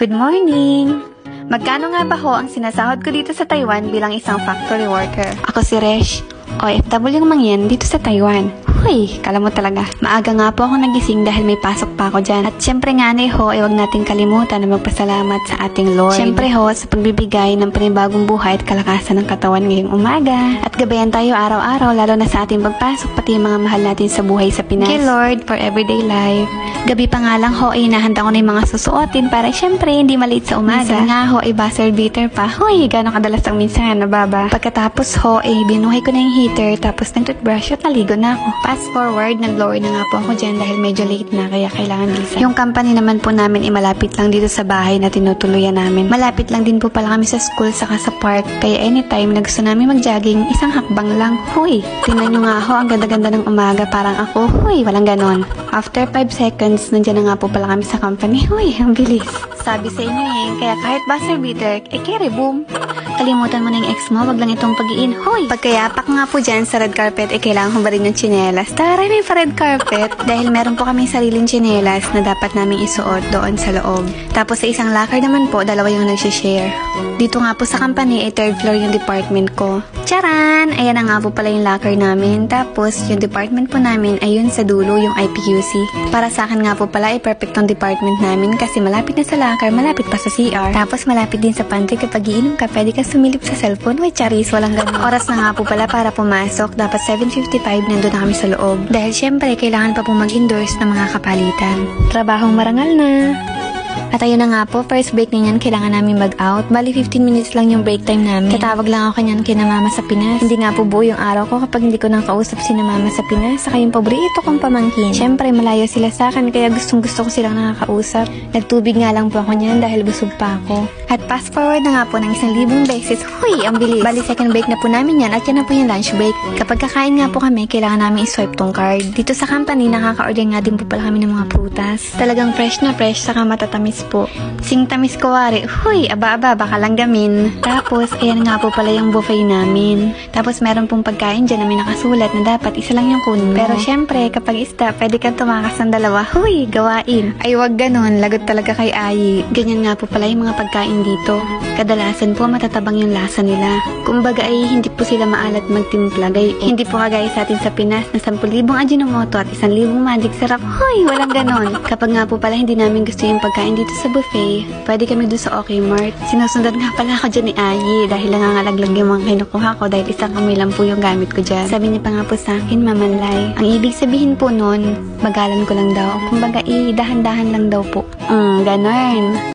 Good morning! Magkano nga ba ho ang sinasahod ko dito sa Taiwan bilang isang factory worker? Ako si Resh, OFW mangyan dito sa Taiwan. Huy, kala mo talaga. Maaga nga po ako nagising dahil may pasok pa ako dyan. At syempre nga ho, ay huwag natin kalimutan na magpasalamat sa ating Lord. Syempre ho, sa pagbibigay ng panibagong buhay at kalakasan ng katawan ngayong umaga. At gabayan tayo araw-araw, lalo na sa ating pagpasok, pati yung mga mahal natin sa buhay sa Pinas. Thank you Lord for everyday life. Gabi pa nga lang ho, ay hinahanda ko na yung mga susuotin para syempre hindi maliit sa umaga. Minsan nga ho, ay buzzer beater pa. Huy, gano'ng kadalas ang minsan, nababa. Pagkatapos ho, ay binuhay ko na yung heater, tapos nag-toothbrush at naligo na ako. Fast forward, nag-blower na nga po ako dyan dahil medyo late na, kaya kailangan bilisan. Yung company naman po namin ay malapit lang dito sa bahay na tinutuluyan namin. Malapit lang din po pala kami sa school saka sa park, kaya anytime na gusto namin mag-jogging, isang hakbang lang. Huy, tingnan nyo nga ho, ang ganda-ganda ng umaga, parang ako. Huy, walang ganon. After 5 seconds, nandiyan na nga po pala kami sa company. Huy, ang bilis. Sabi sa inyo kaya kahit buzzer beater, carry boom. Kalimutan mo na yung ex mo, wag lang itong pag-iin. Hoy! Pagkayapak nga po dyan sa red carpet, kailangan ko ba rin yung tsinelas? Taray, may pa-red carpet. Dahil meron po kami sariling tsinelas na dapat namin isuot doon sa loob. Tapos sa isang locker naman po, dalawa yung nagsishare. Dito nga po sa company, third floor yung department ko. Charan! Ayan na nga po pala yung locker namin. Tapos, yung department po namin ay yun sa dulo, yung IPQC. Para sa akin nga po pala, ay perfect tong department namin kasi malapit na sa locker, malapit pa sa CR. Tapos, malapit din sa pantry kapag iinom ka, pwede ka sumilip sa cellphone. May charis, walang ganun. Oras na nga po pala para pumasok. Dapat 7:55 nandun na kami sa loob. Dahil syempre, kailangan pa po mag-endorse ng mga kapalitan. Trabahong marangal na. At ayun na nga po, first break niyan, kailangan namin mag-out. Bali, 15 minutes lang yung break time namin. Tatawag lang ako kanyan kina mama sa Pinas. Hindi nga po buo yung araw ko kapag hindi ko nang kausap si na mama sa Pinas. Saka yung paborito kong pamangkin. Siyempre, malayo sila sa akin, kaya gustong gusto ko silang nakakausap. Nagtubig nga lang po ako niyan dahil busog pa ako. At fast forward na nga po ng 1,000 beses. Huy, ang bilis. Bali, second break na po namin yan at yan na po yung lunch break. Kapag kakain nga po kami, kailangan namin i-swipe tong card. Dito sa company, nakaka-order nga din po pala kami ng mga prutas. Talagang fresh na fresh, saka matatamis po. Sing tamis ko wari. Huy, aba-aba, baka lang gamin. Tapos, ayan nga po pala yung buffet namin. Tapos, meron pong pagkain dyan na may nakasulat na dapat isa lang yung kunin mo. Pero syempre, kapag isda, pwede kang tumakas ng dalawa. Huy, gawain. Ay, wag ganon. Lagot talaga kay Ayi. Ganyan nga po pala yung mga pagkain dito. Kadalasan po, matatabang yung lasa nila. Kumbaga ay hindi po sila maalat magtimpla. Hindi po kagaya sa atin sa Pinas na 10,000 Ajinomoto at 1,000 magic sarap. Huy, walang ganon. Kapag nga po pala hindi namin gusto yung pagkain dito sa buffet, pwede kami doon sa OK Mart. Sinusundan nga pala ako dyan ni Ayi dahil nangangalaglag yung mga kinukuha ko dahil isang kamay lang po yung gamit ko dyan. Sabi niya pa nga po sa akin, mamalay. Ang ibig sabihin po nun, bagalan ko lang daw. Kumbaga, dahan-dahan lang daw po. Ganon.